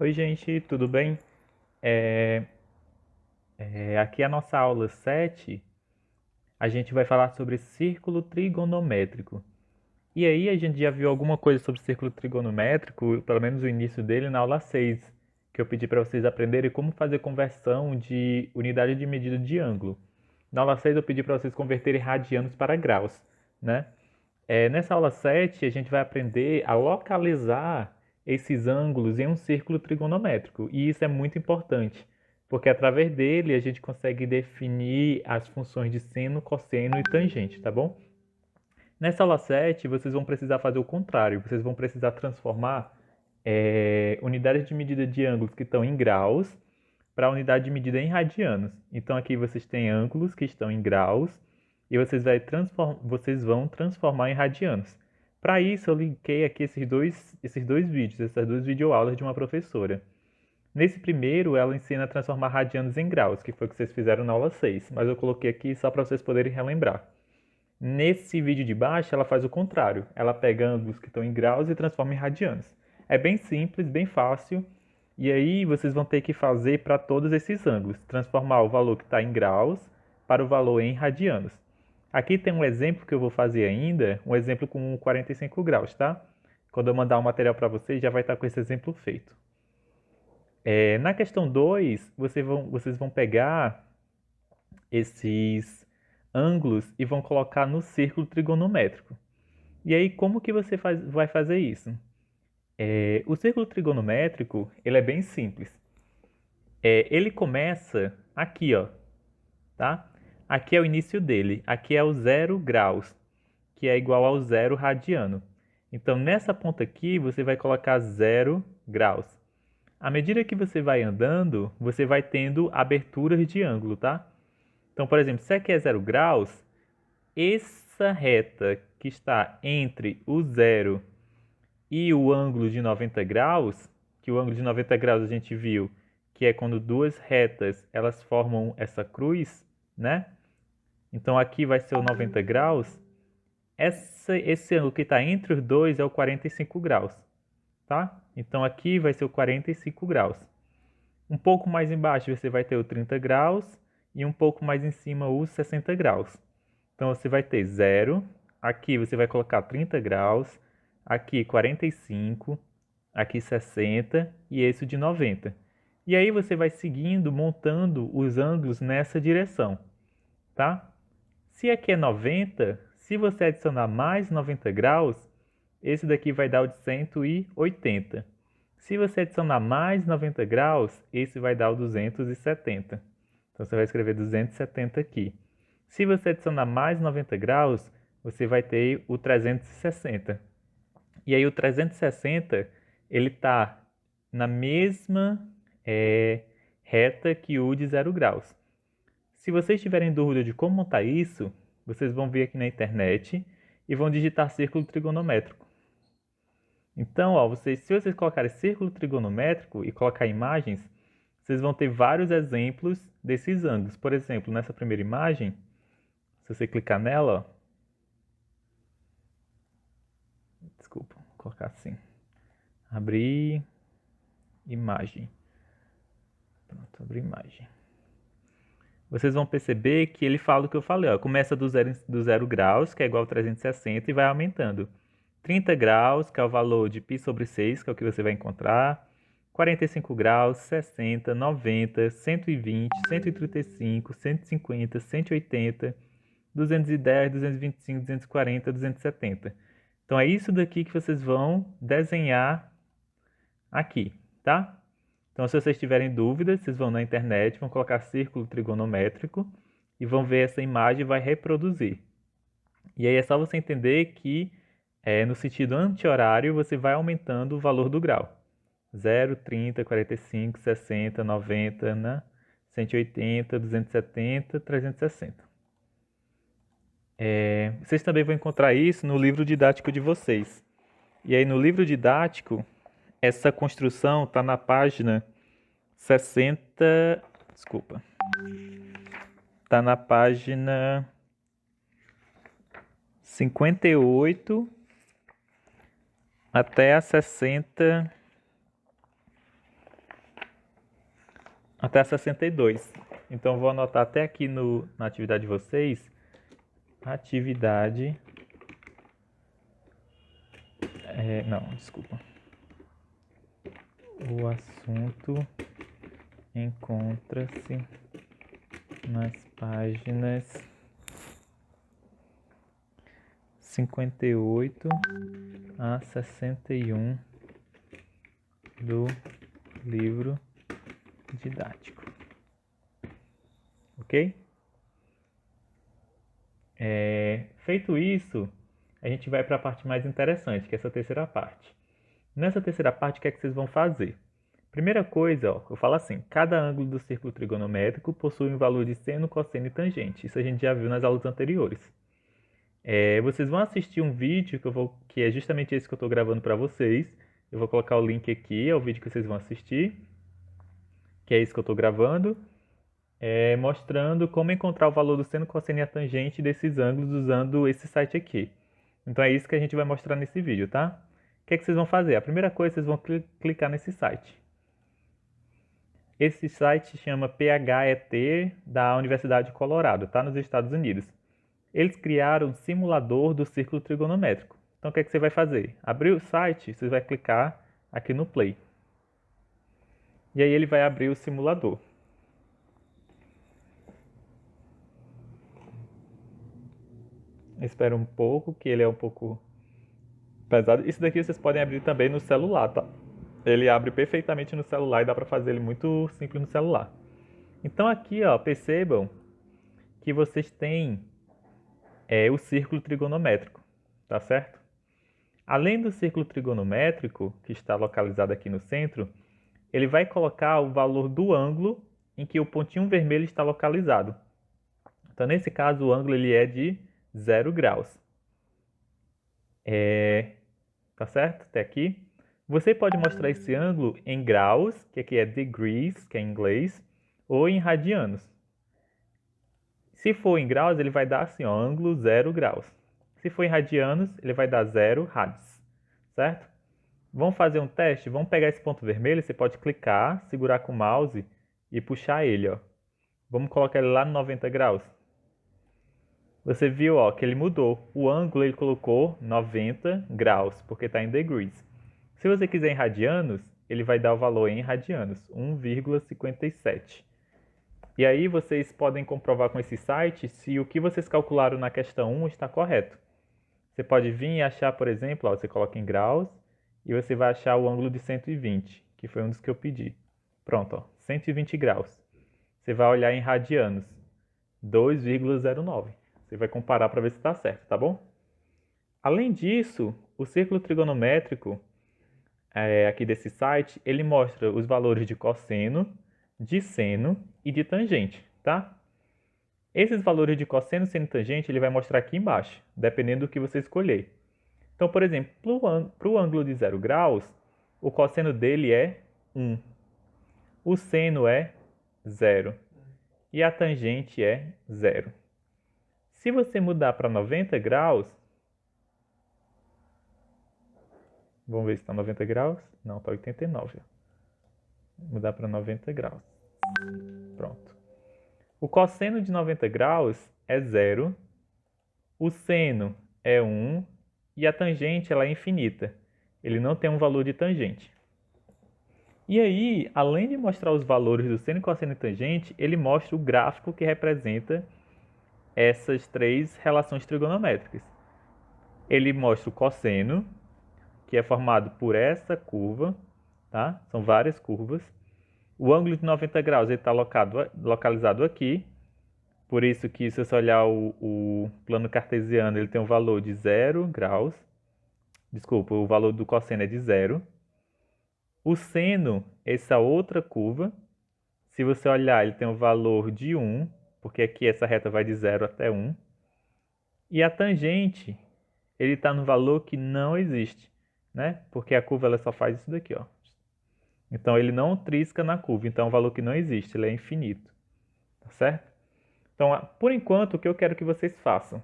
Oi, gente, tudo bem? É, Aqui é a nossa aula 7. A gente vai falar sobre círculo trigonométrico. E aí, a gente já viu alguma coisa sobre círculo trigonométrico, pelo menos o início dele, na aula 6, que eu pedi para vocês aprenderem como fazer conversão de unidade de medida de ângulo. Na aula 6, eu pedi para vocês converterem radianos para graus, né? Nessa aula 7, a gente vai aprender a localizar esses ângulos em um círculo trigonométrico. E isso é muito importante, porque através dele a gente consegue definir as funções de seno, cosseno e tangente, tá bom? Nessa aula 7, vocês vão precisar fazer o contrário. Vocês vão precisar transformar unidades de medida de ângulos que estão em graus para a unidade de medida em radianos. Então aqui vocês têm ângulos que estão em graus e vocês vão transformar em radianos. Para isso eu linkei aqui esses dois vídeos, essas duas videoaulas de uma professora. Nesse primeiro, ela ensina a transformar radianos em graus, que foi o que vocês fizeram na aula 6, mas eu coloquei aqui só para vocês poderem relembrar. Nesse vídeo de baixo, ela faz o contrário. Ela pega ângulos que estão em graus e transforma em radianos. É bem simples, bem fácil. E aí vocês vão ter que fazer para todos esses ângulos. Transformar o valor que está em graus para o valor em radianos. Aqui tem um exemplo que eu vou fazer ainda. Um exemplo com 45 graus, tá? Quando eu mandar o material para vocês, já vai estar com esse exemplo feito. Na questão 2, vocês vão pegar esses ângulos e vão colocar no círculo trigonométrico. E aí, como que você vai fazer isso? O círculo trigonométrico, ele é bem simples. Ele começa aqui, ó, tá? Aqui é o início dele. Aqui é o 0 graus, que é igual ao 0 radiano. Então, nessa ponta aqui, você vai colocar 0 graus. À medida que você vai andando, você vai tendo aberturas de ângulo, tá? Então, por exemplo, se aqui é 0 graus, essa reta que está entre o 0 e o ângulo de 90 graus, que o ângulo de 90 graus a gente viu que é quando duas retas elas formam essa cruz, né? Então aqui vai ser o 90 graus. Esse ângulo que está entre os dois é o 45 graus, tá? Então aqui vai ser o 45 graus. Um pouco mais embaixo você vai ter o 30 graus e um pouco mais em cima os 60 graus. Então você vai ter 0, aqui você vai colocar 30 graus, aqui 45, aqui 60 e esse de 90. E aí você vai seguindo, montando os ângulos nessa direção, tá? Se aqui é 90, se você adicionar mais 90 graus, esse daqui vai dar o de 180. Se você adicionar mais 90 graus, esse vai dar o 270. Então você vai escrever 270 aqui. Se você adicionar mais 90 graus, você vai ter o 360. E aí o 360, ele está na mesma reta que o de 0 graus. Se vocês tiverem dúvida de como montar isso, vocês vão vir aqui na internet e vão digitar círculo trigonométrico. Então, ó, se vocês colocarem círculo trigonométrico e colocar imagens, vocês vão ter vários exemplos desses ângulos. Por exemplo, nessa primeira imagem, se você clicar nela, ó, desculpa, vou colocar assim, abrir imagem. Pronto, abrir imagem. Vocês vão perceber que ele fala o que eu falei, ó, começa do zero graus, que é igual a 360, e vai aumentando. 30 graus, que é o valor de π sobre 6, que é o que você vai encontrar. 45 graus, 60, 90, 120, 135, 150, 180, 210, 225, 240, 270. Então é isso daqui que vocês vão desenhar aqui, tá? Então, se vocês tiverem dúvidas, vocês vão na internet, vão colocar círculo trigonométrico e vão ver essa imagem e vai reproduzir. E aí é só você entender que no sentido anti-horário você vai aumentando o valor do grau. 0, 30, 45, 60, 90, né? 180, 270, 360. Vocês também vão encontrar isso no livro didático de vocês. E aí no livro didático, essa construção está na página 60. Desculpa. Está na página 58 até a 60. até 62. Então, vou anotar até aqui na atividade de vocês. Atividade... não, desculpa. O assunto encontra-se nas páginas 58 a 61 do livro didático. Ok? Feito isso, a gente vai para a parte mais interessante, que é essa terceira parte. Nessa terceira parte, o que é que vocês vão fazer? Primeira coisa, ó, eu falo assim, cada ângulo do círculo trigonométrico possui um valor de seno, cosseno e tangente. Isso a gente já viu nas aulas anteriores. Vocês vão assistir um vídeo que é justamente esse que eu estou gravando para vocês. Eu vou colocar o link aqui, é o vídeo que vocês vão assistir, que é esse que eu estou gravando, mostrando como encontrar o valor do seno, cosseno e a tangente desses ângulos usando esse site aqui. Então é isso que a gente vai mostrar nesse vídeo, tá? O que é que vocês vão fazer? A primeira coisa, vocês vão clicar nesse site. Esse site se chama PHET da Universidade de Colorado, tá? Nos Estados Unidos. Eles criaram um simulador do círculo trigonométrico. Então o que é que você vai fazer? Abrir o site, você vai clicar aqui no Play. E aí ele vai abrir o simulador. Espera um pouco, que ele é um pouco pesado. Isso daqui vocês podem abrir também no celular, tá? Ele abre perfeitamente no celular e dá para fazer ele muito simples no celular. Então aqui, ó, percebam que vocês têm o círculo trigonométrico, tá certo? Além do círculo trigonométrico, que está localizado aqui no centro, ele vai colocar o valor do ângulo em que o pontinho vermelho está localizado. Então, nesse caso, o ângulo ele é de 0 graus. Tá certo? Até aqui. Você pode mostrar esse ângulo em graus, que aqui é degrees, que é em inglês, ou em radianos. Se for em graus, ele vai dar assim, ó, ângulo 0 graus. Se for em radianos, ele vai dar 0 rads, certo? Vamos fazer um teste? Vamos pegar esse ponto vermelho, você pode clicar, segurar com o mouse e puxar ele, ó. Vamos colocar ele lá no 90 graus. Você viu, ó, que ele mudou. O ângulo ele colocou 90 graus, porque está em degrees. Se você quiser em radianos, ele vai dar o valor em radianos, 1,57. E aí vocês podem comprovar com esse site se o que vocês calcularam na questão 1 está correto. Você pode vir e achar, por exemplo, ó, você coloca em graus e você vai achar o ângulo de 120, que foi um dos que eu pedi. Pronto, ó, 120 graus. Você vai olhar em radianos, 2,09. Você vai comparar para ver se está certo, tá bom? Além disso, o círculo trigonométrico aqui desse site, ele mostra os valores de cosseno, de seno e de tangente, tá? Esses valores de cosseno, seno e tangente, ele vai mostrar aqui embaixo, dependendo do que você escolher. Então, por exemplo, para o ângulo de 0 graus, o cosseno dele é 1. O seno é 0. E a tangente é 0. Se você mudar para 90 graus, vamos ver se está 90 graus. Não, está 89. Vou mudar para 90 graus. Pronto. O cosseno de 90 graus é 0. O seno é 1. E a tangente ela é infinita. Ele não tem um valor de tangente. E aí, além de mostrar os valores do seno, cosseno e tangente, ele mostra o gráfico que representa essas três relações trigonométricas. Ele mostra o cosseno, que é formado por essa curva, tá? São várias curvas. O ângulo de 90 graus está localizado aqui, por isso que se você olhar o plano cartesiano, ele tem um valor de 0 graus. Desculpa, o valor do cosseno é de 0. O seno, essa outra curva, se você olhar, ele tem um valor de 1, porque aqui essa reta vai de 0 até 1. E a tangente, ele está no valor que não existe, né? Porque a curva ela só faz isso daqui, ó. Então ele não trisca na curva, então é um valor que não existe, ele é infinito, tá certo? Então, por enquanto, o que eu quero que vocês façam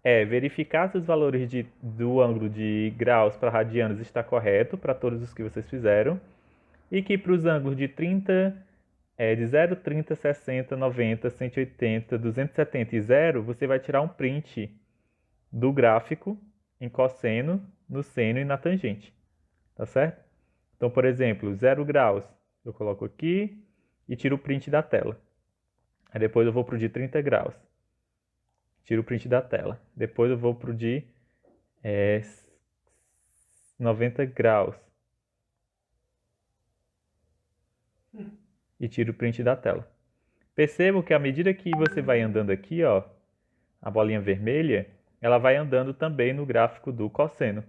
é verificar se os valores do ângulo de graus para radianos está correto para todos os que vocês fizeram e que para os ângulos de 30 de 0, 30, 60, 90, 180, 270 e 0, você vai tirar um print do gráfico em cosseno, no seno e na tangente, tá certo? Então, por exemplo, 0 graus, eu coloco aqui e tiro o print da tela. Aí depois eu vou pro de 30 graus, tiro o print da tela. Depois eu vou pro de 90 graus e tiro o print da tela. Percebo que à medida que você vai andando aqui, ó, a bolinha vermelha, ela vai andando também no gráfico do cosseno,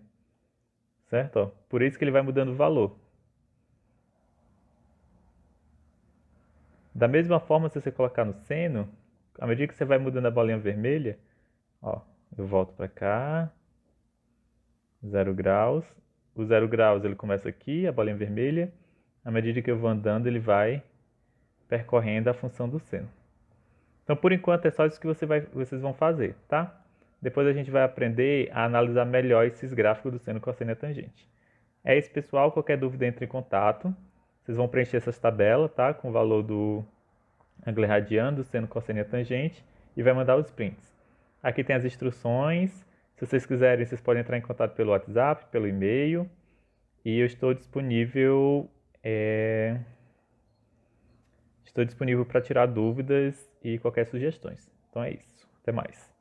certo? Ó, por isso que ele vai mudando o valor. Da mesma forma, se você colocar no seno, à medida que você vai mudando a bolinha vermelha, ó, eu volto para cá, 0 graus. O 0 graus ele começa aqui, a bolinha vermelha. À medida que eu vou andando, ele vai percorrendo a função do seno. Então, por enquanto, é só isso que vocês vão fazer, tá? Depois a gente vai aprender a analisar melhor esses gráficos do seno, cosseno e tangente. É isso, pessoal. Qualquer dúvida, entre em contato. Vocês vão preencher essas tabelas, tá? Com o valor do ângulo radiano, do seno, cosseno e tangente. E vai mandar os prints. Aqui tem as instruções. Se vocês quiserem, vocês podem entrar em contato pelo WhatsApp, pelo e-mail. E eu estou disponível... Estou disponível para tirar dúvidas e qualquer sugestões. Então é isso. Até mais.